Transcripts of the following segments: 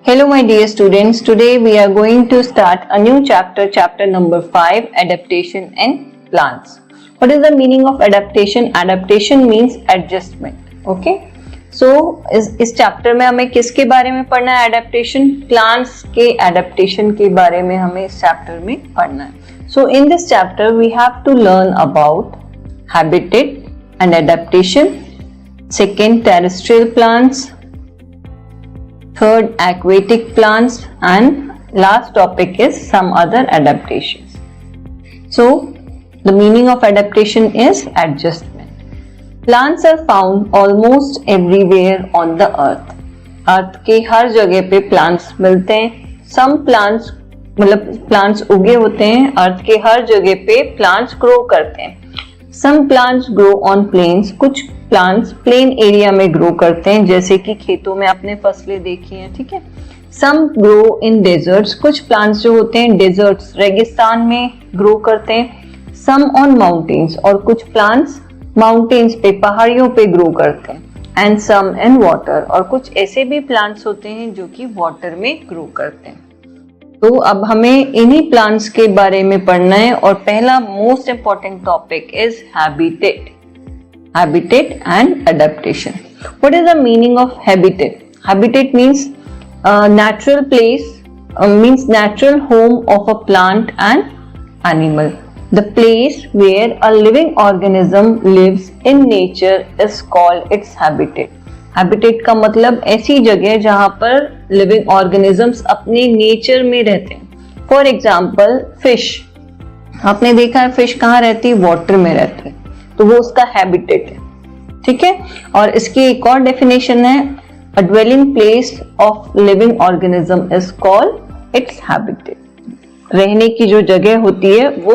Hello my dear students, today we are going to start a new chapter, chapter number 5, Adaptation and Plants. What is the meaning of adaptation? Adaptation means adjustment. Okay? So इस chapter में हमें किसके बारे में पढ़ना है? Adaptation, plants के adaptation के बारे में हमें इस चैप्टर में पढ़ना है. So in this chapter we have to learn about habitat and adaptation, second terrestrial plants, third aquatic plants, and last topic is some other adaptations. So the meaning of adaptation is adjustment. Plants are found almost everywhere on the earth. अर्थ के हर जगह पे plants मिलते हैं. Some plants मतलब plants उगे होते हैं. अर्थ के हर जगह पे प्लांट्स ग्रो करते हैं. Some plants grow on plains. कुछ प्लांट्स प्लेन एरिया में ग्रो करते हैं, जैसे कि खेतों में आपने फसलें देखी हैं. ठीक है. सम ग्रो इन डेजर्ट्स. कुछ प्लांट्स जो होते हैं डेजर्ट्स, रेगिस्तान में ग्रो करते हैं. सम ऑन माउंटेन्स. और कुछ प्लांट्स माउंटेन्स पे, पहाड़ियों पे ग्रो करते हैं. And some in water. और कुछ ऐसे भी प्लांट्स होते हैं जो कि वाटर में ग्रो करते हैं. तो अब हमें इन्हीं प्लांट्स के बारे में पढ़ना है. और पहला most important topic is habitat. Habitat and adaptation. What is the meaning of habitat? Habitat means natural place, means natural home of a plant and animal. The place where a living organism lives in nature is called its habitat. Habitat का मतलब ऐसी जगह जहाँ पर living organisms अपने nature में रहते हैं. For example, fish. आपने देखा है fish कहाँ रहती है? Water में रहती है. तो वो उसका हैबिटेट है. ठीक है. और इसकी एक और डेफिनेशन है, a dwelling place of living organism is called its habitat. रहने की जो जगह होती है वो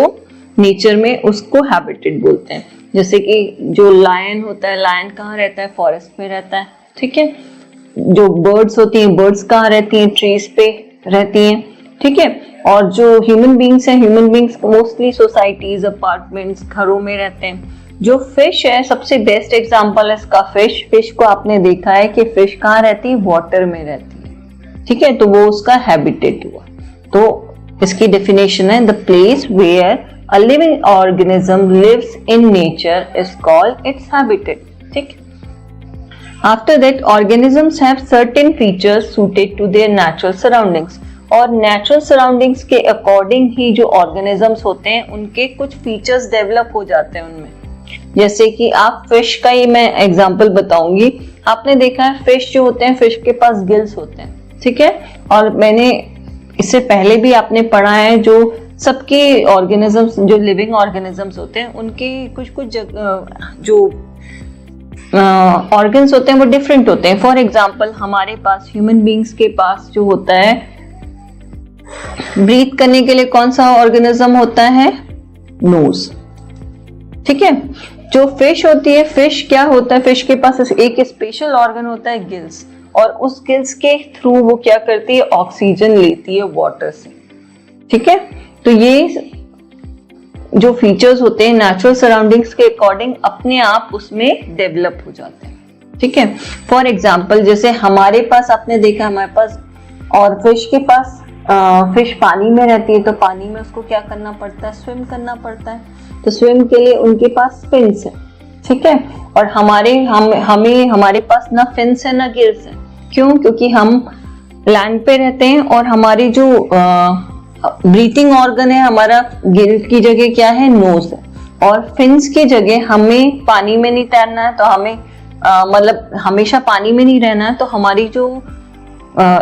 नेचर में उसको हैबिटेट बोलते हैं. जैसे कि जो लायन होता है, लायन कहाँ रहता है? फॉरेस्ट में रहता है. ठीक है. जो बर्ड्स होती हैं, बर्ड्स कहाँ रहती हैं? ट्रीज पे रहती हैं. ठीक है. और जो ह्यूमन बींग्स हैं, human beings mostly societies, apartments, घरों में रहते हैं. जो फिश है, सबसे बेस्ट एग्जांपल है इसका फिश. फिश को आपने देखा है कि फिश कहाँ रहती है? वाटर में रहती है. ठीक है. तो वो उसका हैबिटेट हुआ. तो इसकी डेफिनेशन है, the place where a living organism lives in nature is called its habitat. ठीक. After that organisms have certain features suited to their natural surroundings. और नेचुरल सराउंडिंग्स के अकॉर्डिंग ही जो ऑर्गेनिजम्स होते हैं उनके कुछ फीचर्स डेवलप हो जाते हैं उनमें. जैसे कि आप फिश का ही मैं एग्जांपल बताऊंगी. आपने देखा है फिश जो होते हैं, फिश के पास गिल्स होते हैं. ठीक है. और मैंने इससे पहले भी आपने पढ़ा है, जो सबके ऑर्गेनिजम्स, जो लिविंग ऑर्गेनिजम्स होते हैं, उनके कुछ कुछ जो ऑर्गन्स होते हैं वो डिफरेंट होते हैं. फॉर एग्जाम्पल हमारे पास, ह्यूमन बींग्स के पास जो होता है, ब्रीथ करने के लिए कौन सा ऑर्गेनिज्म होता है? नोज. ठीक है. जो फिश होती है, फिश क्या होता है? फिश के पास एक स्पेशल ऑर्गन होता है, गिल्स. और उस गिल्स के थ्रू वो क्या करती है? ऑक्सीजन लेती है वाटर से. ठीक है. तो ये जो फीचर्स होते हैं नेचुरल सराउंडिंग्स के अकॉर्डिंग अपने आप उसमें डेवलप हो जाते हैं. ठीक है. फॉर एग्जाम्पल जैसे हमारे पास, आपने देखा हमारे पास, और फिश के पास, फिश पानी में रहती है, तो पानी में उसको क्या करना पड़ता है? स्विम करना पड़ता है. तो स्विम के लिए उनके पास फिन्स है. ठीक है. और हमारे पास ना फिन्स है ना गिल्स है. क्यों? क्योंकि हम लैंड पे रहते हैं और हमारी जो ब्रीथिंग ऑर्गन है, हमारा गिल की जगह क्या है? नोज है. और फिन्स की जगह हमें पानी में नहीं तैरना है, तो हमें मतलब हमेशा पानी में नहीं रहना है, तो हमारी जो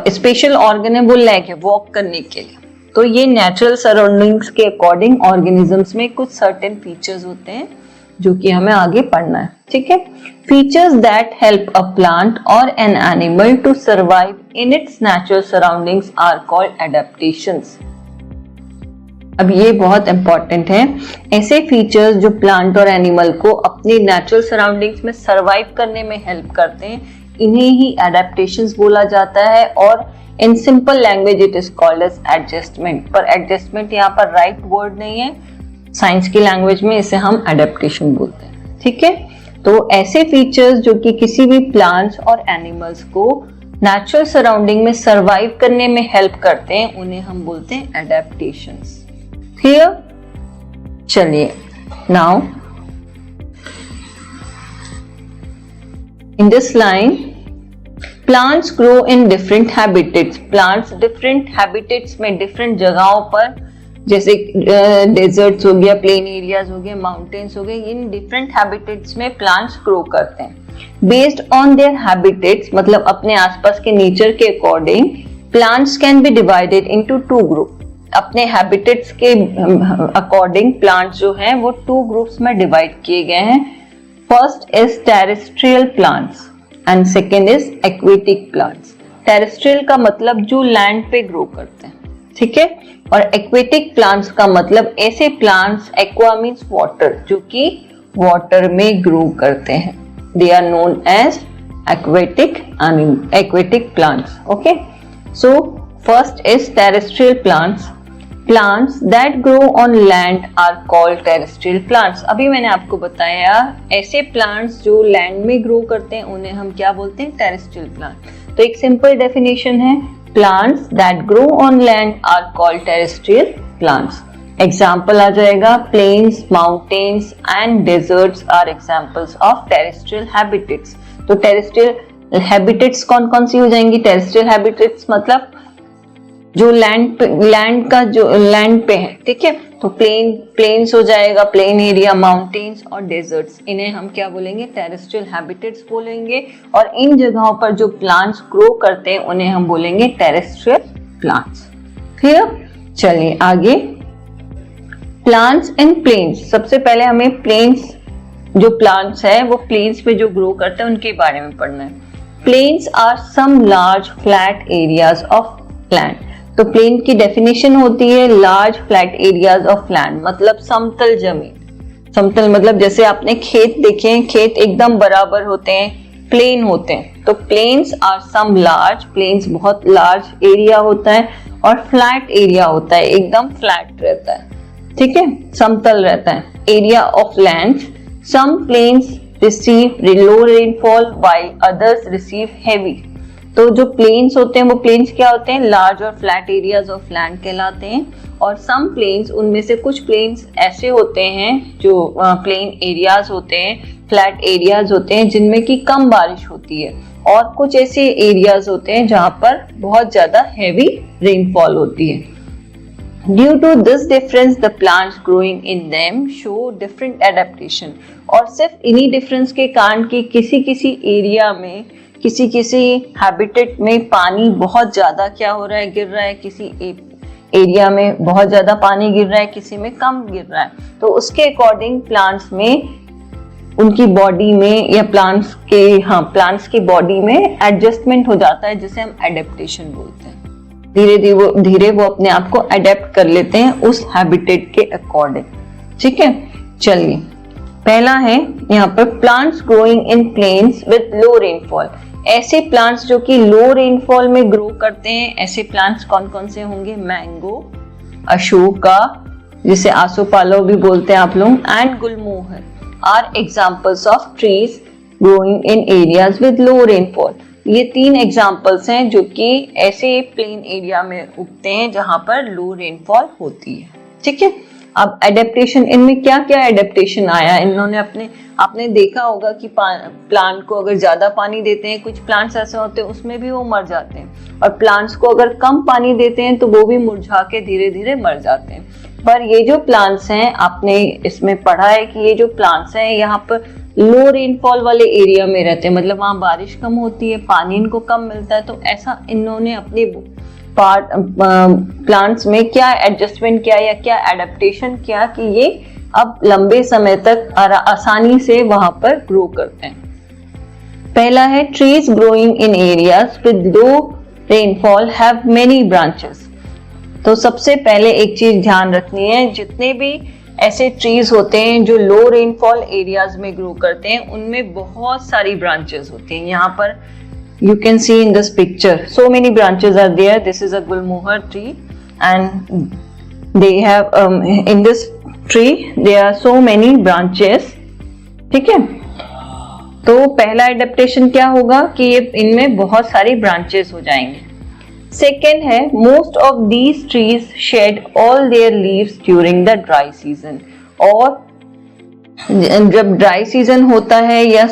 स्पेशल ऑर्गन है वो लेग है, वॉक करने के लिए. तो ये नेचुरल सराउंडिंग्स के अकॉर्डिंग ऑर्गेनिजम्स में कुछ सर्टेन फीचर्स होते हैं जो कि हमें आगे पढ़ना है. ठीक है. Features that help a plant or an animal to survive in its natural surroundings are called adaptations. अब ये बहुत इंपॉर्टेंट है. ऐसे फीचर्स जो प्लांट और एनिमल को अपनी नेचुरल सराउंडिंग्स में सर्वाइव करने में हेल्प करते हैं, इन्हें ही एडेप्टेशंस बोला जाता है. और in simple language it is called as adjustment. पर एडजस्टमेंट यहाँ पर राइट वर्ड नहीं है. साइंस की लैंग्वेज में इसे हम एडेप्टेशन बोलते हैं. ठीक है. तो ऐसे फीचर्स जो कि किसी भी प्लांट्स और एनिमल्स को नेचुरल सराउंडिंग में सरवाइव करने में हेल्प करते हैं, उन्हें हम बोलते हैं एडेप्टेशंस। क्लियर? चलिए, now in this line plants grow in different habitats. Plants different habitats में, डिफरेंट जगहों पर, जैसे डेजर्ट्स हो गया, प्लेन एरियाज हो गए, माउंटेन्स हो गए, इन डिफरेंट हैबिटेट्स में प्लांट्स ग्रो करते हैं। बेस्ड ऑन देयर हैबिटेट्स, मतलब अपने आसपास के नेचर के according, plants can be divided into two group. अपने हैबिटेट्स के अकॉर्डिंग प्लांट्स जो हैं वो टू ग्रुप्स में डिवाइड किए गए हैं। First is terrestrial plants and second is aquatic plants. Terrestrial का मतलब जो लैंड पे ग्रो करते हैं, ठीक है, और एक्वेटिक प्लांट्स का मतलब ऐसे प्लांट्स, एक्वा मीन्स वाटर, जो कि वाटर में ग्रो करते हैं। They are known as aquatic plants. Okay, so first is terrestrial plants. Plants that grow on land are called terrestrial plants. अभी मैंने आपको बताया ऐसे plants जो land में grow करते हैं उन्हें हम क्या बोलते हैं? terrestrial plant. तो एक simple definition है, plants that grow on land are called terrestrial plants. Example आ जाएगा, plains, mountains and deserts are examples of terrestrial habitats. तो टेरेस्ट्रियल हैबिटेट्स कौन कौन सी हो जाएंगी? टेरेस्ट्रियल हैबिटेट्स मतलब जो लैंड का जो लैंड पे है, ठीक है, तो प्लेन्स हो जाएगा, प्लेन एरिया, माउंटेन्स और डेजर्ट्स, इन्हें हम क्या बोलेंगे? टेरेस्ट्रियल हैबिटेट्स बोलेंगे। और इन जगहों पर जो प्लांट्स ग्रो करते हैं उन्हें हम बोलेंगे टेरेस्ट्रियल प्लांट्स। क्लियर? चलिए आगे, प्लांट्स इन प्लेन्स। सबसे पहले हमें प्लेन्स, जो प्लांट्स है वो प्लेन्स पे जो ग्रो करते हैं उनके बारे में पढ़ना है। Plains are some large flat areas of land. तो प्लेन की डेफिनेशन होती है large flat areas of land, मतलब समतल जमीन। समतल मतलब जैसे आपने खेत देखे हैं, खेत एकदम बराबर होते हैं, प्लेन होते हैं। तो plains are some large, plains बहुत लार्ज एरिया होता है, और फ्लैट एरिया होता है, एकदम फ्लैट रहता है, ठीक है, समतल रहता है। Area of land, some plains receive low rainfall while others receive heavy. तो जो प्लेन्स होते हैं वो प्लेन्स क्या होते हैं? लार्ज और फ्लैट एरियाज ऑफ लैंड कहलाते हैं। और सम प्लेन्स, उनमें से कुछ प्लेन्स ऐसे होते हैं जो प्लेन एरियाज होते हैं, फ्लैट एरियाज होते हैं जिनमें की कम बारिश होती है, और कुछ ऐसे एरियाज होते हैं जहां पर बहुत ज्यादा हेवी रेनफॉल होती है। Due to this difference, the plants growing in them show different adaptation. और सिर्फ इन्हीं डिफरेंस के कारण कि किसी एरिया में, किसी हैबिटेट में पानी बहुत ज्यादा क्या हो रहा है? गिर रहा है। किसी एरिया में बहुत ज्यादा पानी गिर रहा है, किसी में कम गिर रहा है। तो उसके अकॉर्डिंग प्लांट्स में, उनकी बॉडी में, या प्लांट्स की बॉडी में एडजस्टमेंट हो जाता है, जिसे हम एडेप्टेशन बोलते हैं। धीरे वो अपने आप को अडेप्ट कर लेते हैं उस हैबिटेट के अकॉर्डिंग, ठीक है। चलिए, पहला है यहाँ पर plants growing in plains with low rainfall. ऐसे प्लांट्स जो कि लो रेनफॉल में ग्रो करते हैं, ऐसे प्लांट्स कौन कौन से होंगे? मैंगो, अशोका, जिसे आसोपालो भी बोलते हैं आप लोग, and gulmohar are examples of trees growing in areas with low rainfall. ये तीन एग्जाम्पल्स हैं जो कि ऐसे प्लेन एरिया में उगते हैं जहां पर लो रेनफॉल होती है, ठीक है। अब एडेप्टेशन, इनमें क्या क्या एडेप्टेशन आया? इन्होंने आपने देखा होगा कि प्लांट को अगर ज्यादा पानी देते हैं, कुछ प्लांट्स ऐसे होते हैं उसमें भी वो मर जाते हैं, और प्लांट्स को अगर कम पानी देते हैं तो वो भी मुरझा के धीरे धीरे मर जाते हैं। पर ये जो प्लांट्स हैं, आपने इसमें पढ़ा है कि ये जो प्लांट्स हैं यहाँ पर लो रेनफॉल वाले एरिया में रहते हैं, मतलब वहाँ बारिश कम होती है, पानी इनको कम मिलता है। तो ऐसा इन्होंने अपने प्लांट्स में क्या एडजस्टमेंट किया या क्या एडेप्टेशन किया कि ये अब लंबे समय तक आसानी से वहां पर ग्रो करते हैं। पहला है trees growing in areas with low rainfall have many branches. तो सबसे पहले एक चीज ध्यान रखनी है, जितने भी ऐसे ट्रीज होते हैं जो लो रेनफॉल एरियाज में ग्रो करते हैं, उनमें बहुत सारी ब्रांचेस होती हैं। यहाँ पर you can see in this picture so many branches are there. This is a gulmohar tree and they have in this tree there are so many branches, ठीक है। तो पहला एडेप्टेशन क्या होगा कि ये इनमें बहुत सारी ब्रांचेस हो जाएंगे। सेकेंड है most of these trees shed all their leaves during the dry season. और जब ड्राई सीजन होता है या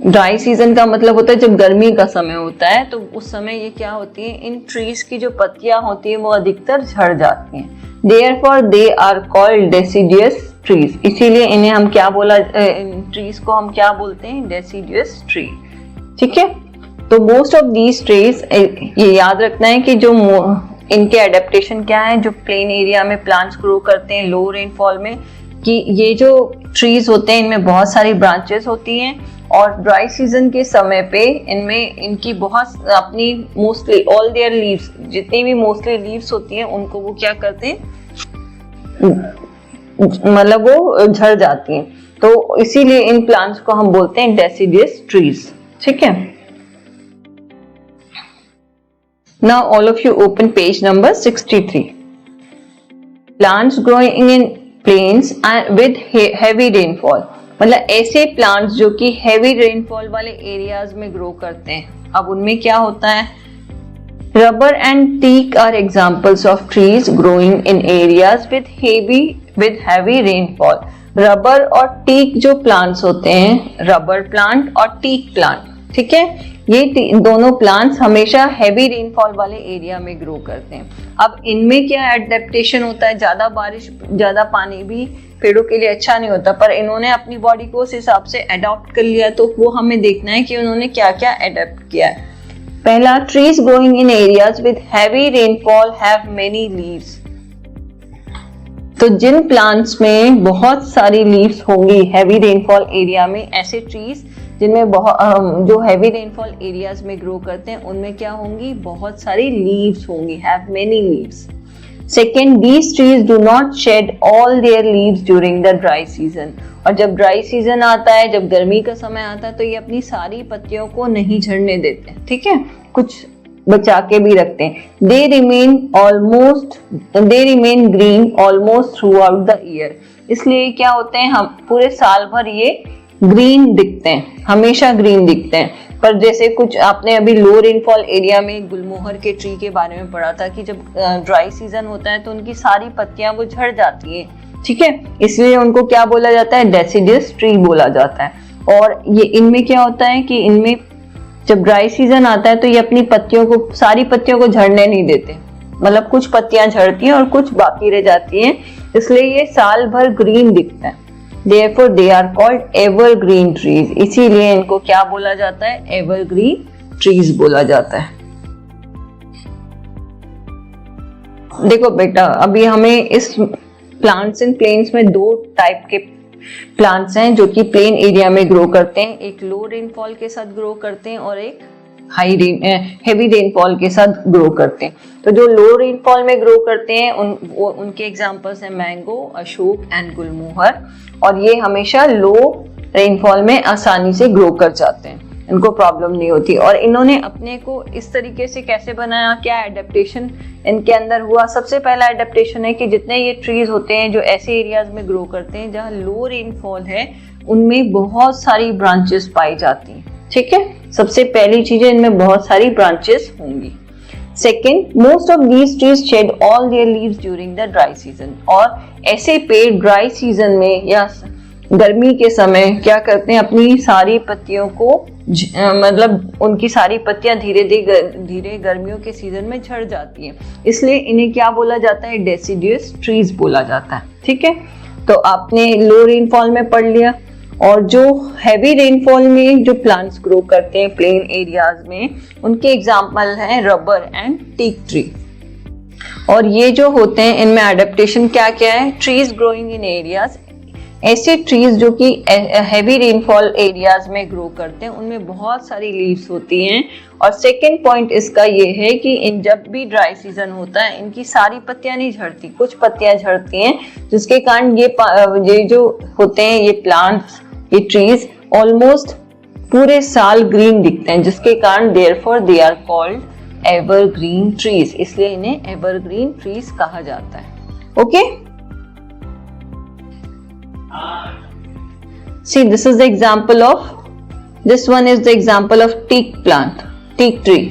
ड्राई सीजन का मतलब होता है जब गर्मी का समय होता है, तो उस समय ये क्या होती है, इन ट्रीज की जो पत्तियां होती है वो अधिकतर झड़ जाती हैं। Therefore they are called deciduous trees। इसीलिए इन्हें हम क्या बोला, इन ट्रीज को हम क्या बोलते हैं, deciduous tree। ठीक है, तो मोस्ट ऑफ दीज ट्रीज, ये याद रखना है कि जो इनके एडेप्टेशन क्या है, जो प्लेन एरिया में प्लांट्स ग्रो करते हैं लो रेनफॉल में, कि ये जो ट्रीज होते हैं इनमें बहुत सारी ब्रांचेस होती हैं और ड्राई सीजन के समय पे इनमें इनकी बहुत अपनी मोस्टली ऑल देयर लीव्स, जितनी भी मोस्टली लीव्स होती हैं उनको वो क्या करते हैं, मतलब वो झड़ जाती हैं। तो इसीलिए इन प्लांट्स को हम बोलते हैं डेसिडियस ट्रीज। ठीक है, now all of you open page number 63। Plants growing in plains with heavy rainfall, मतलब ऐसे प्लांट्स जो कि हेवी रेनफॉल वाले एरियाज में ग्रो करते हैं। अब उनमें क्या होता है, rubber and teak are examples of trees growing in areas with heavy rainfall. Rubber और टीक जो प्लांट्स होते हैं, रबर प्लांट और टीक प्लांट, ठीक है, ये दोनों प्लांट्स हमेशा हैवी रेनफॉल वाले एरिया में ग्रो करते हैं। अब इनमें क्या एडेप्टेशन होता है, ज्यादा बारिश ज्यादा पानी भी पेड़ों के लिए अच्छा नहीं होता, पर इन्होंने अपनी बॉडी को उस हिसाब से अडॉप्ट कर लिया, तो वो हमें देखना है कि उन्होंने क्या क्या अडॉप्ट किया है। पहला, trees growing in areas with heavy rainfall have many leaves. तो जिन प्लांट्स में बहुत सारी लीव्स होंगी हैवी रेनफॉल एरिया में, ऐसे ट्रीज जिनमें जो हैवी रेनफॉल एरियाज में ग्रो करते हैं उनमें क्या होंगी, बहुत सारी लीव्स होंगी, have many leaves. Second, these trees do not shed all their leaves during the dry season. और जब ड्राई सीजन आता है, जब गर्मी का समय आता है, तो ये अपनी सारी पत्तियों को नहीं झड़ने देते, ठीक है, कुछ बचा के भी रखते हैं। They remain green almost through out the year. इसलिए क्या होते हैं, हम पूरे साल भर ये ग्रीन दिखते हैं, हमेशा ग्रीन दिखते हैं। पर जैसे कुछ आपने अभी लो रेनफॉल एरिया में गुलमोहर के ट्री के बारे में पढ़ा था कि जब ड्राई सीजन होता है तो उनकी सारी पत्तियां वो झड़ जाती हैं, ठीक है, इसलिए उनको क्या बोला जाता है, डेसिडियस ट्री बोला जाता है। और ये इनमें क्या होता है कि इनमें जब ड्राई सीजन आता है तो ये अपनी पत्तियों को, सारी पत्तियों को झड़ने नहीं देते, मतलब कुछ पत्तियां झड़ती हैं और कुछ बाकी रह जाती हैं, इसलिए ये साल भर ग्रीन दिखता है। Therefore they are called evergreen trees। इसीलिए इनको क्या बोला जाता है, evergreen trees बोला जाता है। देखो बेटा, अभी हमें इस प्लांट्स इन प्लेन्स में दो टाइप के प्लांट्स हैं जो कि प्लेन एरिया में ग्रो करते हैं। एक लो रेनफॉल के साथ ग्रो करते हैं और एक हेवी रेनफॉल के साथ ग्रो करते हैं। तो जो लो रेनफॉल में ग्रो करते हैं उनके एग्जांपल्स हैं मैंगो, अशोक एंड गुलमोहर। और ये हमेशा लो रेनफॉल में आसानी से ग्रो कर जाते हैं, इनको प्रॉब्लम नहीं होती। और इन्होंने अपने को इस तरीके से कैसे बनाया, क्या एडेप्टेशन इनके अंदर हुआ। सबसे पहला एडेप्टेशन है कि जितने ये ट्रीज होते हैं जो ऐसे एरियाज में ग्रो करते हैं जहाँ लो रेनफॉल है, उनमें बहुत सारी ब्रांचेस पाई जाती हैं, ठीक है। सबसे पहली चीज है, इनमें बहुत सारी ब्रांचेस होंगी। Second, most of these trees shed all their leaves during the dry season. और ऐसे पेड़ ड्राई सीजन में या गर्मी के समय क्या करते हैं, अपनी सारी पत्तियों को मतलब उनकी सारी पत्तियां धीरे धीरे गर्मियों के सीजन में झड़ जाती हैं, इसलिए इन्हें क्या बोला जाता है, डेसिडियस ट्रीज बोला जाता है, ठीक है। तो आपने लो रेनफॉल में पढ़ लिया। और जो हैवी रेनफॉल में जो प्लांट्स ग्रो करते हैं प्लेन एरियाज में, उनके एग्जाम्पल हैं रबर एंड टीक ट्री। और ये जो होते हैं इनमें एडेप्टेशन क्या क्या है, ट्रीज ग्रोइंग इन एरियाज, ऐसे ट्रीज जो कि हैवी रेनफॉल एरियाज में ग्रो करते हैं उनमें बहुत सारी लीव्स होती हैं। और सेकेंड पॉइंट इसका ये है कि इन जब भी ड्राई सीजन होता है इनकी सारी पत्तियां नहीं झड़ती, कुछ पत्तियां झड़ती हैं, जिसके कारण ये जो होते हैं ये प्लांट्स, ये ट्रीज ऑलमोस्ट पूरे साल ग्रीन दिखते हैं, जिसके कारण therefore they are called evergreen trees. इसलिए इन्हें एवरग्रीन ट्रीज कहा जाता है। Okay, See, this is the example of, this one is the example of teak plant, teak tree,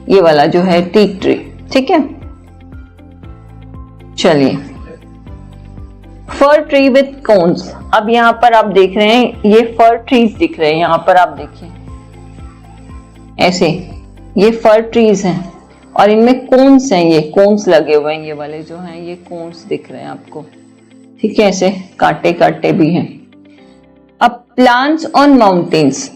ये वाला जो है teak tree, ठीक है। चलिए, फर ट्री विथ कोन्स। अब यहाँ पर आप देख रहे हैं ये फर ट्रीज दिख रहे हैं, यहाँ पर आप देखिए ऐसे ये फर ट्रीज हैं और इनमें कोन्स हैं, ये कोन्स लगे हुए हैं, ये वाले जो हैं ये कोन्स दिख रहे हैं आपको, ठीक है, ऐसे कांटे कांटे भी हैं। अब प्लांट्स ऑन माउंटेन्स,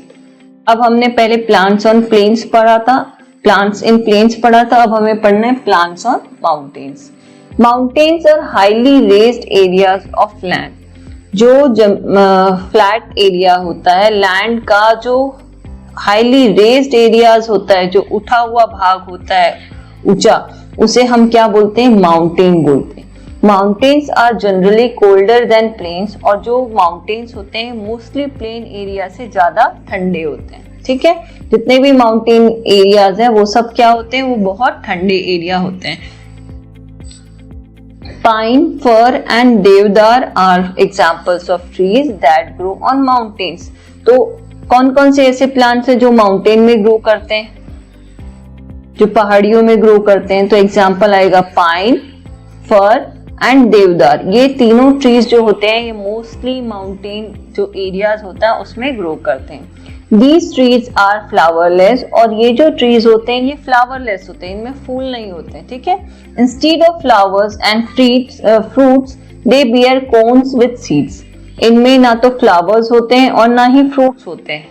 अब हमने पहले प्लांट्स ऑन प्लेन्स पढ़ा था, प्लांट्स इन प्लेन्स पढ़ा था, अब हमें पढ़ना है plants on mountains. Mountains are highly raised areas of land, जो फ्लैट एरिया होता है लैंड का, जो हाईली रेज्ड एरियाज होता है, जो उठा हुआ भाग होता है ऊंचा, उसे हम क्या बोलते हैं, माउंटेन बोलते हैं। Mountains are generally colder than plains, और जो माउंटेन्स होते हैं मोस्टली प्लेन एरिया से ज्यादा ठंडे होते हैं, ठीक है। जितने भी माउंटेन एरियाज हैं वो सब क्या होते हैं, वो बहुत ठंडे एरिया होते हैं। Pine, fir and deodar are examples of trees that grow on mountains. तो कौन कौन से ऐसे प्लांट्स हैं जो माउंटेन में ग्रो करते हैं, जो पहाड़ियों में ग्रो करते हैं? तो एग्जाम्पल आएगा पाइन, फर एंड देवदार। ये तीनों ट्रीज जो होते हैं ये मोस्टली माउंटेन जो एरियाज होता है उसमें ग्रो करते हैं। These trees are flowerless, और ये जो ट्रीज होते हैं ये फ्लावरलेस होते हैं, इनमें फूल नहीं होते हैं, ठीक है। Instead of flowers and fruits, they bear cones with seeds. इनमें ना तो फ्लावर्स होते हैं और ना ही फ्रूट्स होते हैं।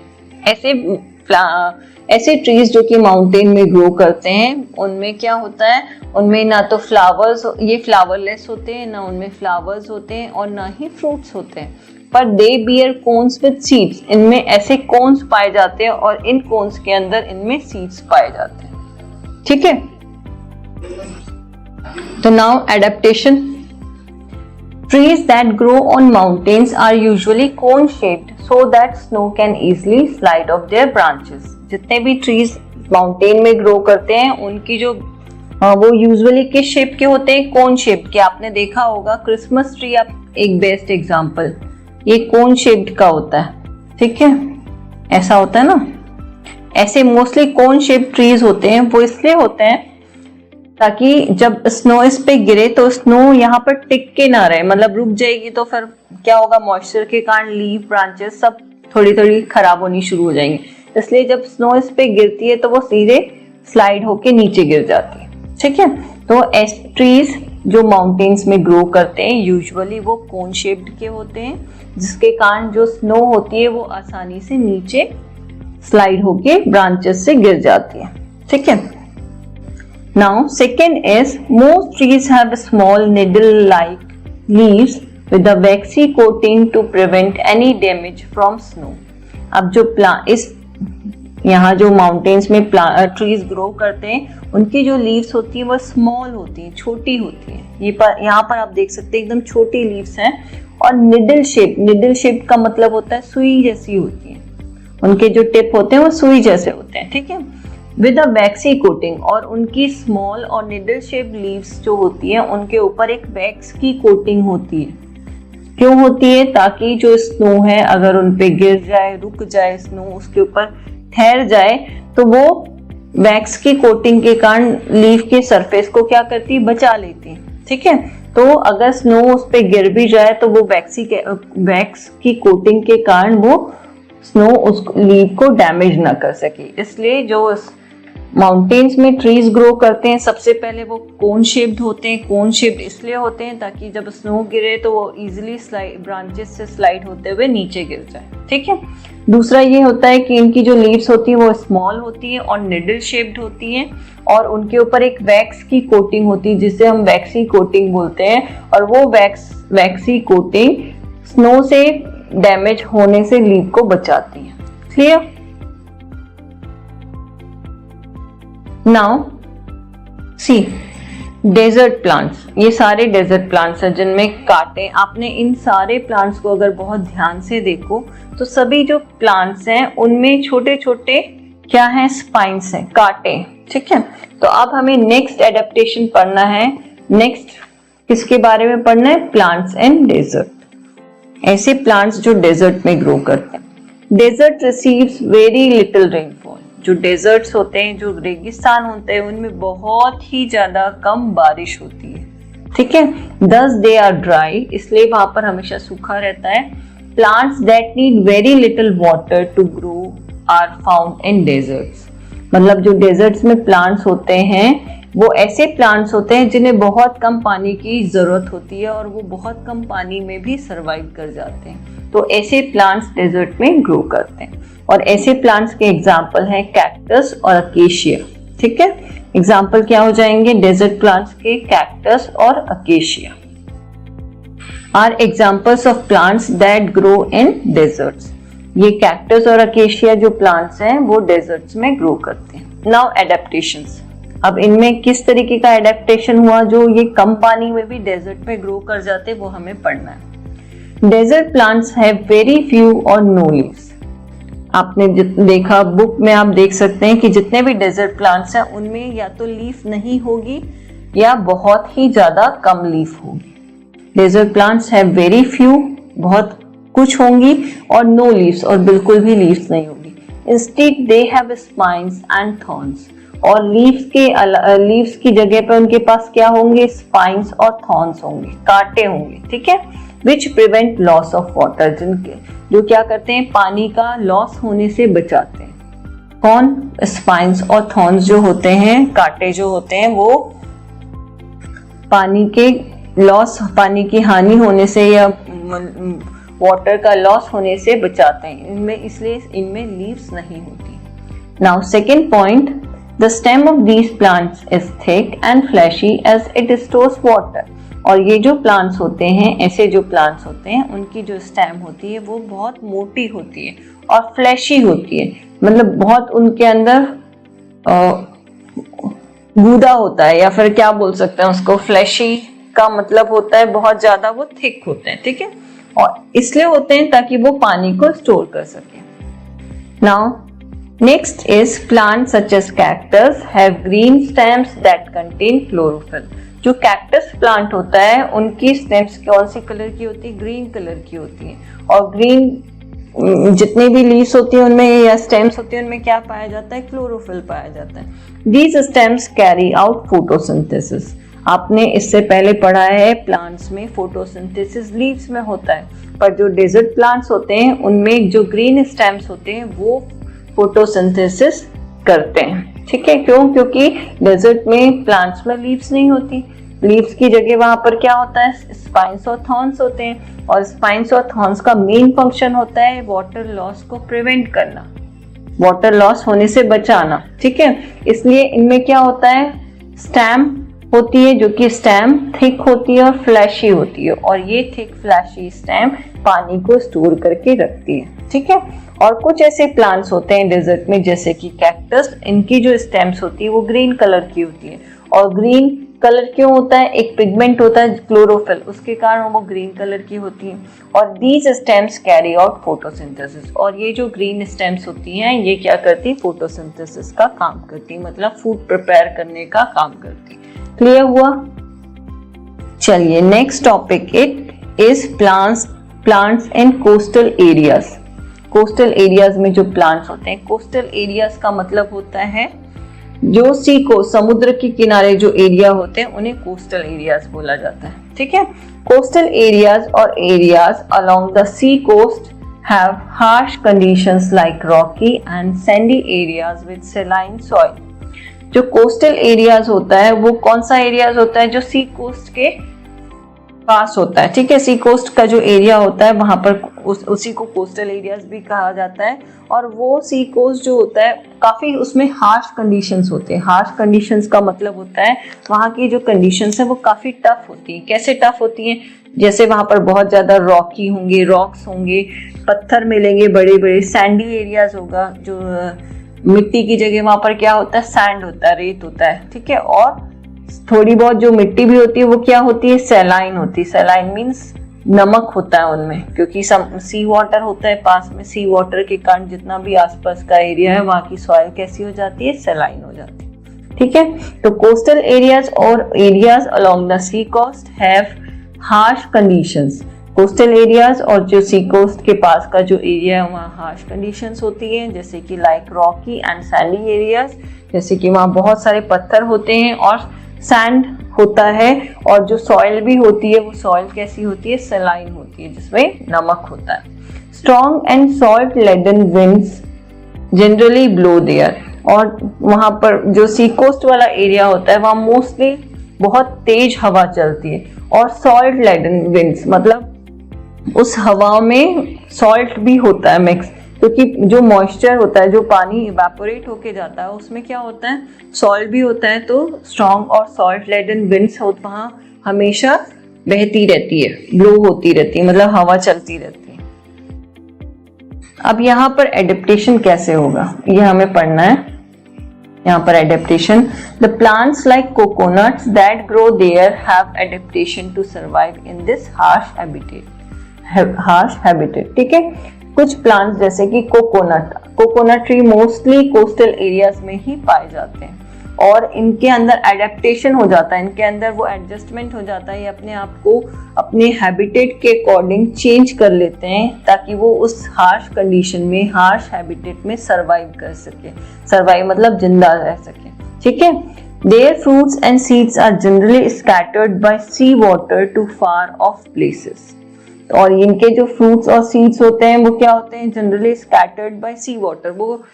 ऐसे ट्रीज जो कि माउंटेन में ग्रो करते हैं उनमें क्या होता है, उनमें ना तो फ्लावर्स, ये फ्लावरलेस होते हैं, ना उनमें फ्लावर्स होते हैं और ना ही फ्रूट्स होते हैं, पर they bear cones with seeds, इनमें ऐसे कोन्स पाए जाते हैं और इन कोन्स के अंदर इनमें सीड्स पाए जाते हैं, ठीक है। तो now adaptation. Trees that grow on mountains are usually cone shaped so that snow can easily slide off their branches. जितने भी ट्रीज माउंटेन में ग्रो करते हैं उनकी जो वो यूजुअली किस शेप के होते हैं, कोन शेप के। आपने देखा होगा क्रिसमस ट्री, आप एक बेस्ट एग्जांपल, ये कोन शेप्ड का होता है, ठीक है, ऐसा होता है ना। ऐसे मोस्टली कोन शेप ट्रीज होते हैं, वो इसलिए होते हैं ताकि जब स्नो इस पे गिरे तो स्नो यहाँ पर टिक के ना रहे, मतलब रुक जाएगी तो फिर क्या होगा, मॉइस्चर के कारण लीफ, ब्रांचेस सब थोड़ी थोड़ी खराब होनी शुरू हो जाएंगी। इसलिए जब स्नो इस पे गिरती है तो वो सीधे स्लाइड होके नीचे गिर जाती है, ठीक है। तो ऐसे ट्रीज जो माउंटेन्स में ग्रो करते हैं यूजुअली वो कोन शेप्ड के होते हैं, जिसके कारण जो स्नो होती है वो आसानी से नीचे स्लाइड होके ब्रांचेस से गिर जाती है, ठीक है। Now second is most trees have small needle like leaves with a waxy coating to prevent any damage from snow. अब जो इस यहाँ जो माउंटेन्स में ट्रीज ग्रो करते हैं उनकी जो लीव्स होती है वो स्मॉल होती हैं, छोटी होती हैं। यहाँ पर आप देख सकते हैं एकदम छोटी लीव्स हैं और निडल शेप का मतलब होता है सुई जैसी होती है, उनके जो टिप होते हैं वो सुई जैसे होते हैं, ठीक है। विद अ वैक्सी कोटिंग, और उनकी स्मॉल और निडल शेप लीव्स जो होती है उनके ऊपर एक वैक्स की कोटिंग होती है। क्यों होती है? ताकि जो स्नो है अगर उन पे गिर जाए, रुक जाए स्नो, उसके ऊपर ठहर जाए तो वो वैक्स की कोटिंग के कारण लीफ के सरफेस को क्या करती है, बचा लेती है, ठीक है। तो अगर स्नो उस पे गिर भी जाए तो वो वैक्स की कोटिंग के कारण वो स्नो उस लीफ को डैमेज ना कर सके। इसलिए जो माउंटेन्स में ट्रीज ग्रो करते हैं सबसे पहले वो कोन शेप्ड होते हैं। कोन शेप्ड इसलिए होते हैं ताकि जब स्नो गिरे तो वो इजीली ब्रांचेस से स्लाइड होते हुए नीचे गिर जाए, ठीक है। दूसरा ये होता है कि इनकी जो लीव्स होती है वो स्मॉल होती है और निडल शेप्ड होती हैं और उनके ऊपर एक वैक्स की कोटिंग होती है जिसे हम वैक्सी कोटिंग बोलते हैं, और वो वैक्सी कोटिंग स्नो से डैमेज होने से लीफ को बचाती है। Clear? Now see desert plants. ये सारे डेजर्ट प्लांट्स हैं जिनमें कांटे, आपने इन सारे प्लांट्स को अगर बहुत ध्यान से देखो तो सभी जो प्लांट्स हैं उनमें छोटे छोटे क्या हैं, स्पाइन्स हैं, कांटे, ठीक है। तो अब हमें नेक्स्ट एडेप्टेशन पढ़ना है। नेक्स्ट किसके बारे में पढ़ना है? Plants in desert. ऐसे प्लांट्स जो डेजर्ट में ग्रो करते हैं। Desert receives very little rainfall. जो डेजर्ट्स होते हैं, जो रेगिस्तान होते हैं, उनमें बहुत ही ज्यादा कम बारिश होती है, ठीक है। दस दे आर ड्राई, इसलिए वहां पर हमेशा सूखा रहता है। Plants that need very little water to grow are found in deserts. मतलब जो डेजर्ट्स में प्लांट्स होते हैं वो ऐसे प्लांट्स होते हैं जिन्हें बहुत कम पानी की जरूरत होती है और वो बहुत कम पानी में भी सरवाइव कर जाते हैं। तो ऐसे प्लांट्स डेजर्ट में ग्रो करते हैं और ऐसे प्लांट्स के एग्जाम्पल हैं कैक्टस और अकेशिया, ठीक है। एग्जाम्पल क्या हो जाएंगे डेजर्ट प्लांट्स के? कैक्टस और acacia are examples of plants that grow in deserts. ये कैक्टस और अकेशिया जो प्लांट्स हैं वो डेजर्ट्स में ग्रो करते हैं। Now adaptations. अब इनमें किस तरीके का एडेप्टेशन हुआ जो ये कम पानी में भी डेजर्ट में ग्रो कर जाते, वो हमें पढ़ना है। Desert plants have very few और नो लीव्स। आपने देखा बुक में, आप देख सकते हैं कि जितने भी डेजर्ट प्लांट्स हैं उनमें या तो लीफ नहीं होगी या बहुत ही ज्यादा कम लीफ होगी। Desert plants have very few, बहुत कुछ होंगी, और नो लीव्स, और बिल्कुल भी लीव्स नहीं होगी। Instead they have spines and thorns, और लीव्स की जगह पे उनके पास क्या होंगे? स्पाइन्स और थॉर्न्स होंगे, कांटे होंगे, ठीक है। Which prevent loss of water, जिनके जो क्या करते हैं? पानी का लॉस होने से बचाते हैं। कौन? स्पाइन्स और थॉर्न्स जो होते हैं, कांटे जो होते हैं, वो पानी के लॉस, पानी की हानि होने से या वाटर का लॉस होने से बचाते हैं इनमें, इसलिए इनमें लीव्स नहीं होती। Now second point, the stem of these plants is thick and fleshy as it stores water। और ये जो प्लांट्स होते हैं, ऐसे जो प्लांट्स होते हैं, उनकी जो स्टेम होती है वो बहुत मोटी होती है और फ्लैशी होती है। मतलब बहुत उनके अंदर गूदा होता है, या फिर क्या बोल सकते हैं उसको? फ्लैशी का मतलब होता है बहुत ज्यादा वो थिक होते हैं, ठीक है। और इसलिए होते हैं ताकि वो पानी को स्टोर कर सके। Now next is plants such as cactus have green stems that contain chlorophyll। जो कैक्टस प्लांट होता है उनकी स्टेम्स कौन सी कलर की होती है? ग्रीन कलर की होती है। और ग्रीन जितनी भी लीव्स होती है उनमें या स्टेम्स होती है उनमें क्या पाया जाता है? क्लोरोफिल पाया जाता है। These stems carry out photosynthesis। आपने इससे पहले पढ़ा है प्लांट्स में फोटोसिंथेसिस लीव्स में होता है, पर जो डेजर्ट प्लांट्स होते हैं उनमें जो ग्रीन स्टेम्स होते हैं वो फोटोसिंथेसिस करते हैं, ठीक है। क्यों? क्योंकि डेजर्ट में प्लांट्स में लीव्स नहीं होती, लीव्स की जगह वहां पर क्या होता है? स्पाइन्स और थॉर्न्स होते हैं, और स्पाइन्स और थॉर्न्स का मेन फंक्शन होता है वाटर लॉस को प्रिवेंट करना, वाटर लॉस होने से बचाना, ठीक है। इसलिए इनमें क्या होता है? स्टेम होती है जो कि स्टेम थिक होती है और फ्लैशी होती है, और ये थिक फ्लैशी स्टेम पानी को स्टोर करके रखती है, ठीक है। और कुछ ऐसे प्लांट्स होते हैं डेजर्ट में जैसे कि कैक्टस, इनकी जो स्टेम्स होती है वो ग्रीन कलर की होती है। और ग्रीन कलर क्यों होता है? एक पिगमेंट होता है क्लोरोफिल, उसके कारण वो ग्रीन कलर की होती है। और these stems carry out photosynthesis, और ये जो ग्रीन स्टेम्स होती हैं ये क्या करती है? फोटोसिंथेसिस का काम करती है, मतलब फूड प्रिपेयर करने का काम करती है। क्लियर हुआ? चलिए next topic it is plants in coastal areas. Coastal areas में जो प्लांट्स होते हैं, कोस्टल एरियाज का मतलब होता है जो सी को समुद्र के किनारे जो एरिया होते हैं उन्हें कोस्टल एरियाज बोला जाता है, ठीक है। कोस्टल एरियाज और areas along the sea coast have harsh conditions like rocky and sandy areas with saline soil. जो कोस्टल एरियाज होता है वो कौन सा एरियाज होता है? जो सी कोस्ट के पास होता है, ठीक है। सी कोस्ट का जो एरिया होता है वहां पर उसी को कोस्टल एरियाज भी कहा जाता है। और वो सी कोस्ट जो होता है काफी उसमें हार्श कंडीशंस होते हैं। हार्श कंडीशंस का मतलब होता है वहां की जो कंडीशंस है वो काफी टफ होती है। कैसे टफ होती हैं? जैसे वहां पर बहुत ज्यादा रॉकी होंगे, रॉक्स होंगे, पत्थर मिलेंगे बड़े बड़े, सैंडी एरियाज होगा, जो मिट्टी की जगह वहां पर क्या होता है? सैंड होता है, रेत होता है, ठीक है। और थोड़ी बहुत जो मिट्टी भी होती है वो क्या होती है? सैलाइन होती है। सैलाइन मीन्स नमक होता है उनमें, क्योंकि सी वाटर होता है पास में। सी वाटर के कारण जितना भी आसपास का एरिया है वहां की सॉइल कैसी हो जाती है? सैलाइन हो जाती है, ठीक है। तो कोस्टल एरियाज और areas along the sea coast have harsh conditions. Coastal areas और जो सी कोस्ट के पास का जो एरिया है वहाँ हार्श कंडीशंस होती हैं, जैसे कि like rocky and sandy areas, जैसे कि वहाँ बहुत सारे पत्थर होते हैं और सैंड होता है, और जो सॉइल भी होती है वो सॉइल कैसी होती है, सलाइन होती है जिसमें नमक होता है। Strong and salt laden winds generally blow there, और वहाँ पर जो सी कोस्ट वाला एरिया होता है वहाँ मोस्टली बहुत तेज हवा चलती है, और सॉल्ट लेडन विंड्स मतलब उस हवा में सॉल्ट भी होता है मिक्स, क्योंकि जो मॉइस्चर होता है, जो पानी इवेपोरेट होके जाता है उसमें क्या होता है, सॉल्ट भी होता है। तो स्ट्रॉन्ग और सॉल्ट लेडन विंड्स वहाँ हमेशा बहती रहती है, ब्लो होती रहती है, मतलब हवा चलती रहती है। अब यहाँ पर एडेप्टेशन कैसे होगा ये हमें पढ़ना है। यहाँ पर adaptation, the plants like coconuts that grow there have adaptation to survive in this harsh habitat. ठीक है, कुछ प्लांट्स जैसे कि coconut tree mostly coastal areas में ही पाए जाते हैं, और इनके अंदर एडेप्टेशन हो जाता है, इनके अंदर वो एडजस्टमेंट हो जाता है, ये अपने आप को अपने हैबिटेट के अकॉर्डिंग चेंज कर लेते हैं ताकि वो उस हार्श कंडीशन में, हार्श हैबिटेट में सर्वाइव कर सके। सर्वाइव मतलब जिंदा रह सके। ठीक है, their fruits and seeds are generally scattered by sea water to far off places, और इनके जो फ्रूट्स और सीड्स होते हैं वो क्या होते हैं, generally scattered by sea water. वो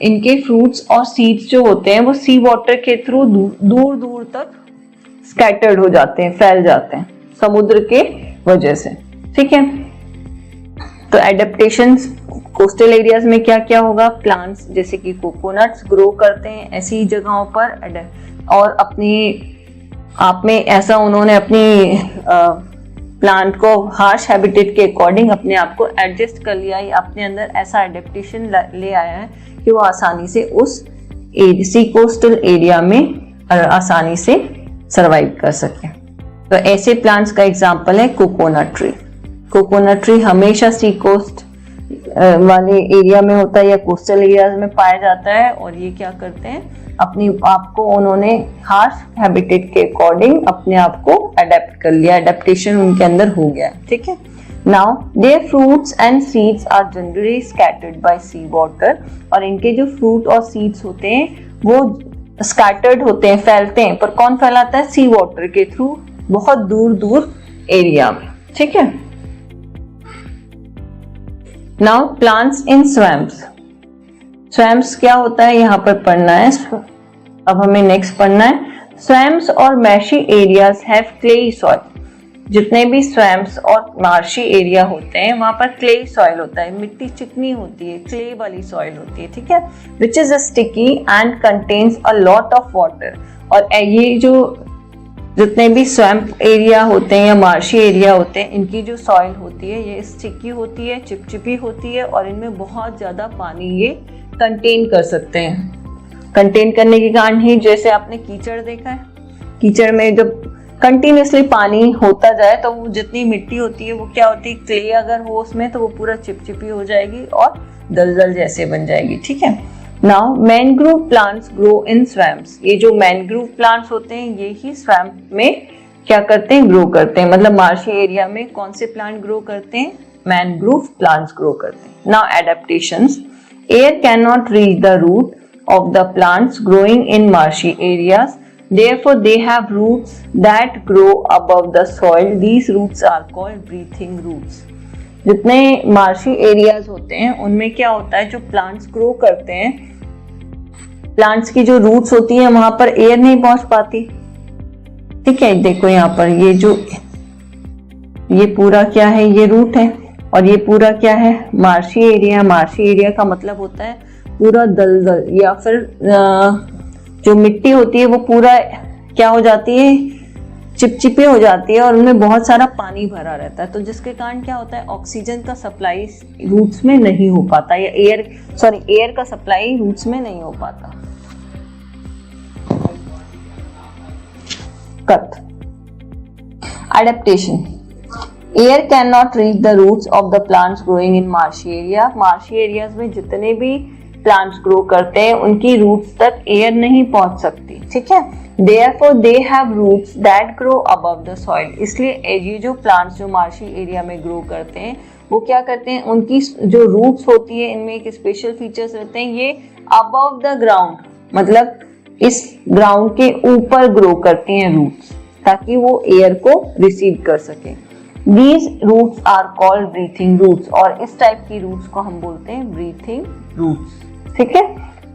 इनके फ्रूट्स और सीड्स जो होते हैं वो सी वाटर के थ्रू दूर दूर तक स्कैटर्ड हो जाते हैं, फैल जाते हैं समुद्र के वजह से। ठीक है, तो एडेप्टेशन कोस्टल एरियाज में क्या क्या होगा, प्लांट्स जैसे कि कोकोनट्स ग्रो करते हैं ऐसी जगहों पर, और अपनी आप में ऐसा उन्होंने अपनी प्लांट को हार्श हैबिटेट के अकॉर्डिंग अपने आप को एडजस्ट कर लिया, या अपने अंदर ऐसा एडेप्टेशन ले आया है कि वो आसानी से उस सी कोस्टल एरिया में आसानी से सरवाइव कर सके। तो ऐसे प्लांट्स का एग्जांपल है कोकोनट ट्री। कोकोनट ट्री हमेशा सी कोस्ट वाले एरिया में होता है या कोस्टल एरियाज में पाया जाता है, और ये क्या करते हैं, अपनी आप को उन्होंने हार्श हैबिटेट के अकॉर्डिंग अपने आप को अडेप्ट कर लिया, एडेप्टेशन उनके अंदर हो गया। ठीक है, now their fruits and seeds are generally scattered by sea water, और इनके जो फ्रूट और सीड्स होते हैं वो स्कैटर्ड होते हैं, फैलते हैं, पर कौन फैलाता है, सी वाटर के थ्रू बहुत दूर दूर एरिया में। ठीक है, now plants in swamps. Swamps क्या होता है यहाँ पर पढ़ना है, अब हमें नेक्स्ट पढ़ना है। स्वैम्प्स और meshy areas have clayey soil. जितने भी स्वैम्प्स और मार्शी एरिया होते हैं वहां पर क्लेई सॉइल होता है, मिट्टी चिकनी होती है, क्ले वाली सॉइल होती है। ठीक है, which is sticky and contains a lot of water. और ये जो जितने भी स्वैम्प एरिया होते हैं या मार्शी एरिया होते हैं, इनकी जो सॉइल होती है ये स्टिकी होती है, चिपचिपी होती है, और इनमें बहुत ज्यादा पानी ये कंटेन कर सकते हैं। कंटेन करने के कारण ही, जैसे आपने कीचड़ देखा है, कीचड़ में जब कंटिन्यूसली पानी होता जाए तो वो जितनी मिट्टी होती है वो क्या होती है, क्ले अगर हो उसमें तो वो पूरा चिपचिपी हो जाएगी और दलदल जैसे बन जाएगी। ठीक है, now mangrove plants grow in swamps. ये जो मैनग्रोव प्लांट्स होते हैं ये ही स्वैम्प में क्या करते हैं, ग्रो करते हैं। मतलब मार्शी एरिया में कौन से प्लांट ग्रो करते हैं, मैनग्रोव प्लांट्स ग्रो करते हैं। Now adaptations, air can not reach the root of the plants growing in marshy areas, therefore they have roots that grow above the soil. These roots are called breathing roots. जितने marshy areas होते हैं उनमें क्या होता है, जो plants grow करते हैं, प्लांट्स की जो रूट्स होती है वहां पर एयर नहीं पहुंच पाती। ठीक है, देखो यहाँ पर ये पूरा क्या है, ये रूट है, और ये पूरा क्या है, मार्शी एरिया। मार्शी एरिया का मतलब होता है पूरा दलदल, या फिर जो मिट्टी होती है वो पूरा क्या हो जाती है, चिपचिपी हो जाती है, और उनमें बहुत सारा पानी भरा रहता है। तो जिसके कारण क्या होता है, ऑक्सीजन का सप्लाई रूट्स में नहीं हो पाता, या एयर का सप्लाई रूट्स में नहीं हो पाता। Cut adaptation, air can not reach the roots of the plants growing in marshy area. Marshy areas में जितने भी प्लांट्स ग्रो करते हैं उनकी रूट्स तक एयर नहीं पहुंच सकती। ठीक है, Therefore they have roots that grow above the soil. इसलिए ये जो प्लांट्स जो मार्शी एरिया में ग्रो करते हैं वो क्या करते हैं, उनकी जो रूट्स होती है इनमें एक स्पेशल फीचर्स रहते हैं, ये अबव द ग्राउंड मतलब इस ग्राउंड के ऊपर ग्रो करती हैं रूट्स, ताकि वो एयर को रिसीव कर सके। These roots are called breathing roots, और इस टाइप की रूट्स को हम बोलते हैं breathing roots। ठीक है,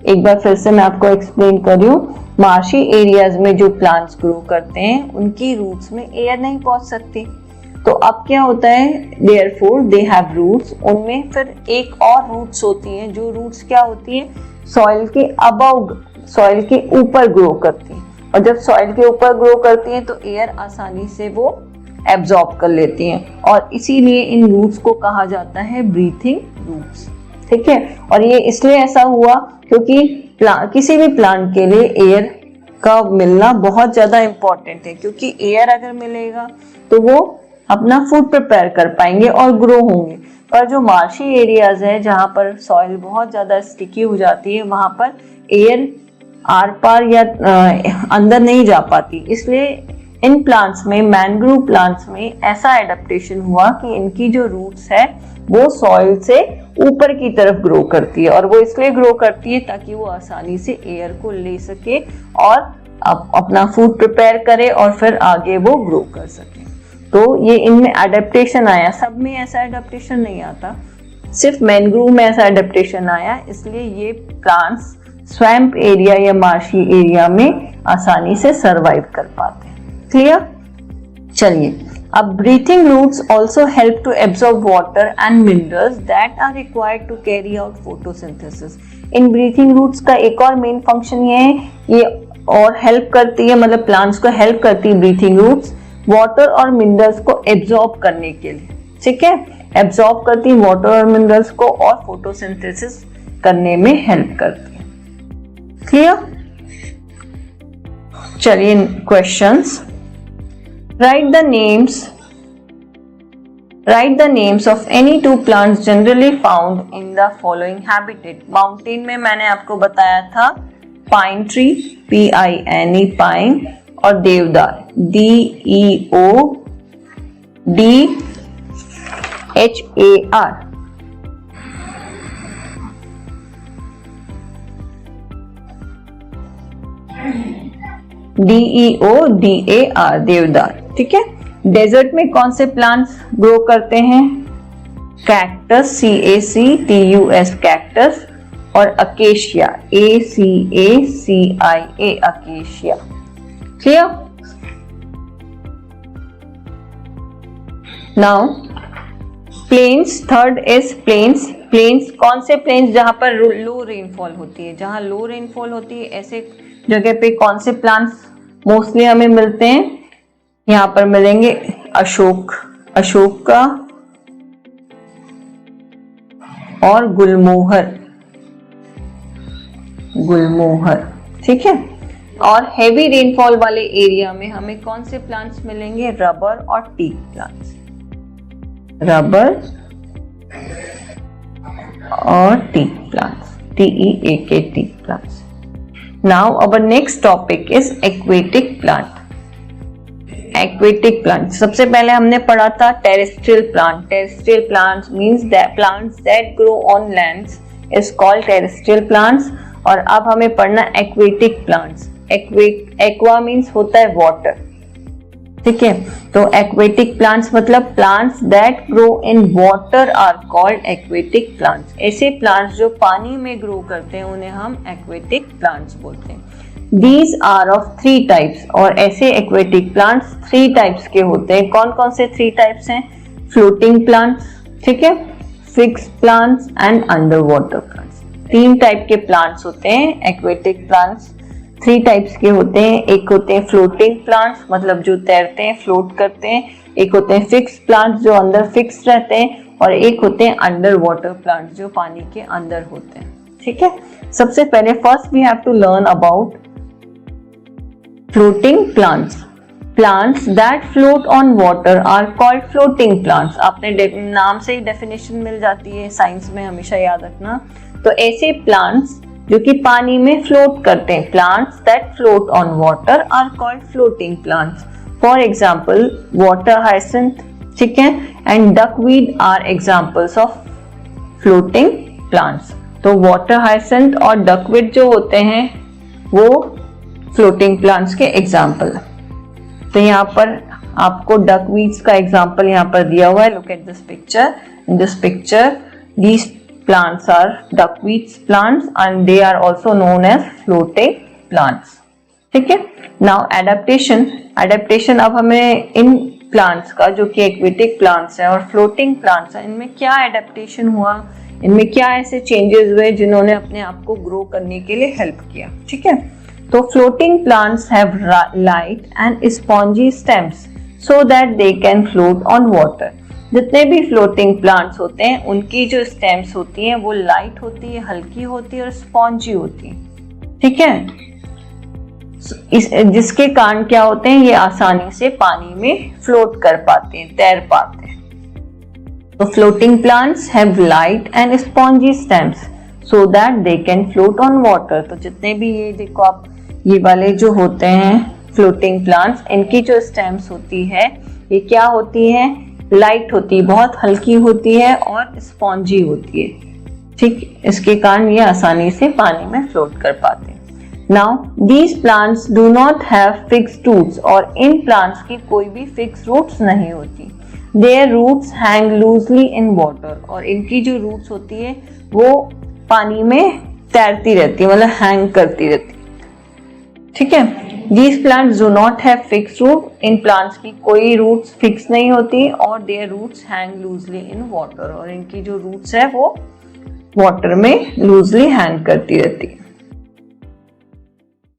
एक बार फिर से मैं आपको एक्सप्लेन कर रही हूँ। मार्शी एरियाज में जो प्लांट्स ग्रो करते हैं उनकी रूट्स में एयर नहीं पहुंच सकती, तो अब क्या होता है, therefore they have roots, उनमें फिर एक और रूट्स होती हैं, जो रूट्स क्या होती हैं, सॉइल के अबव, सॉइल के ऊपर ग्रो करती हैं, और जब सॉइल के ऊपर ग्रो करती हैं तो एयर आसानी से वो एब्जॉर्ब कर लेती हैं, और इसीलिए इन रूट्स को कहा जाता है ब्रीथिंग रूट्स। ठीक है, और ये इसलिए ऐसा हुआ क्योंकि किसी भी प्लांट के लिए एयर का मिलना बहुत ज्यादा इम्पोर्टेंट है, क्योंकि एयर अगर मिलेगा तो वो अपना फूड प्रिपेयर कर पाएंगे और ग्रो होंगे। पर जो मार्शी एरियाज है जहाँ पर सॉइल बहुत ज्यादा स्टिकी हो जाती है, वहां पर एयर आर पार या अंदर नहीं जा पाती, इसलिए इन प्लांट्स में, मैंग्रोव प्लांट्स में ऐसा एडेप्टेशन हुआ कि इनकी जो रूट्स है वो सॉइल से ऊपर की तरफ ग्रो करती है, और वो इसलिए ग्रो करती है ताकि वो आसानी से एयर को ले सके और अपना फूड प्रिपेयर करे और फिर आगे वो ग्रो कर सके। तो ये इनमें एडेप्टेशन आया, सब में ऐसा एडेप्टेशन नहीं आता, सिर्फ मैंग्रोव में ऐसा एडेप्टेशन आया, इसलिए ये प्लांट्स स्वैम्प एरिया या मार्शी एरिया में आसानी से सरवाइव कर पाते हैं। क्लियर? चलिए, अब breathing roots also help to absorb water and minerals that are required to carry out photosynthesis. इन ब्रीथिंग रूट्स का एक और मेन फंक्शन ये है, ये और हेल्प करती है, मतलब प्लांट्स को हेल्प करती है ब्रीथिंग रूट्स वाटर और मिनरल्स को एब्जॉर्ब करने के लिए। ठीक है, एब्जॉर्ब करती है वाटर और मिनरल्स को और फोटोसिंथेसिस करने में हेल्प करती है। क्लियर? चलिए questions. Write the names of any two plants generally found in the following habitat. Mountain में मैंने आपको बताया था पाइन ट्री, PINE पाइन, और देवदार DEODHAR। DEODAR देवदार। ठीक है, डेजर्ट में कौन से प्लांट्स ग्रो करते हैं? कैक्टस CACTUS कैक्टस, और acacia ACACIA acacia. Clear? Now plains, third is plains. Plains कौन से प्लेन्स? जहां पर लो रेनफॉल होती है, जहां लो रेनफॉल होती है ऐसे जगह पे कौन से प्लांट्स मोस्टली हमें मिलते हैं? यहाँ पर मिलेंगे अशोक का और गुलमोहर। ठीक है, और हेवी रेनफॉल वाले एरिया में हमें कौन से प्लांट्स मिलेंगे? रबर और टीक प्लांट्स। रबर और teak plants, TEAK teak plants. Now our next topic is aquatic plant. Aquatic plant, सबसे पहले हमने पढ़ा था terrestrial plant. Terrestrial plants means that plants that grow on lands is called terrestrial plants. और अब हमें पढ़ना aquatic plants. Aqua means होता है water. ठीक है, तो aquatic plants मतलब plants that grow in water are called aquatic plants. ऐसे plants जो पानी में grow करते हैं उन्हें हम aquatic plants बोलते हैं। These are of 3 types, और ऐसे aquatic plants 3 types के होते हैं। कौन कौन से 3 types हैं? Floating plants, ठीक है, fixed plants and underwater plants। 3 type के plants होते हैं aquatic plants। 3 टाइप्स के होते हैं, एक होते हैं फ्लोटिंग प्लांट्स मतलब जो तैरते हैं, फ्लोट करते हैं, एक होते हैं फिक्स प्लांट्स जो अंदर फिक्स रहते हैं, और एक होते हैं अंडर वाटर प्लांट्स जो पानी के अंदर होते हैं। ठीक है, सबसे पहले first we have to learn about floating plants. Plants that float on water are called floating plants. आपने नाम से ही डेफिनेशन मिल जाती है, साइंस में हमेशा याद रखना। तो ऐसे प्लांट्स जो कि पानी में फ्लोट करते हैं. Plants that float on water are called floating plants. For example water hyacinth, ठीक है, and duckweed are examples of floating plants. तो वाटर हाइसिंथ और डकवीड जो होते हैं वो फ्लोटिंग प्लांट्स के एग्जाम्पल. तो यहाँ पर आपको डकवीड्स का एग्जाम्पल यहाँ पर दिया हुआ है. Look at this picture. In this picture these plants are duckweed plants and they are also known as floating plants. ठीक है. Now adaptation अब हमें इन प्लांट्स का जो कि एक्वेटिक प्लांट्स हैं और फ्लोटिंग प्लांट्स हैं, इनमें क्या एडेप्टेशन हुआ, इनमें क्या ऐसे चेंजेस हुए जिन्होंने अपने आप को ग्रो करने के लिए हेल्प किया. ठीक है. तो floating plants have light and spongy stems so that they can float on water. जितने भी फ्लोटिंग प्लांट्स होते हैं उनकी जो स्टेम्स होती हैं वो लाइट होती है, हल्की होती है और स्पॉन्जी होती है. ठीक है. जिसके कारण क्या होते हैं, ये आसानी से पानी में फ्लोट कर पाते हैं, तैर पाते हैं. तो floating plants have light and spongy stems so that they can float on water. तो जितने भी ये देखो आप, ये वाले जो होते हैं फ्लोटिंग प्लांट्स, इनकी जो स्टेम्स होती है ये क्या होती है, लाइट होती है, बहुत हल्की होती है और स्पॉन्जी होती है. ठीक, इसके कारण ये आसानी से पानी में फ्लोट कर पाते हैं. Now these plants do not have fixed roots. और इन प्लांट्स की कोई भी फिक्स रूट्स नहीं होती. Their roots hang loosely in water. और इनकी जो रूट्स होती है वो पानी में तैरती रहती है, मतलब हैंग करती रहती है. ठीक है. These plants do not have fixed root. In plants की कोई रूट्स फिक्स नहीं होती और their roots hang loosely in water. और इनकी जो रूट्स है वो वाटर में लूजली हैंग करती रहती है.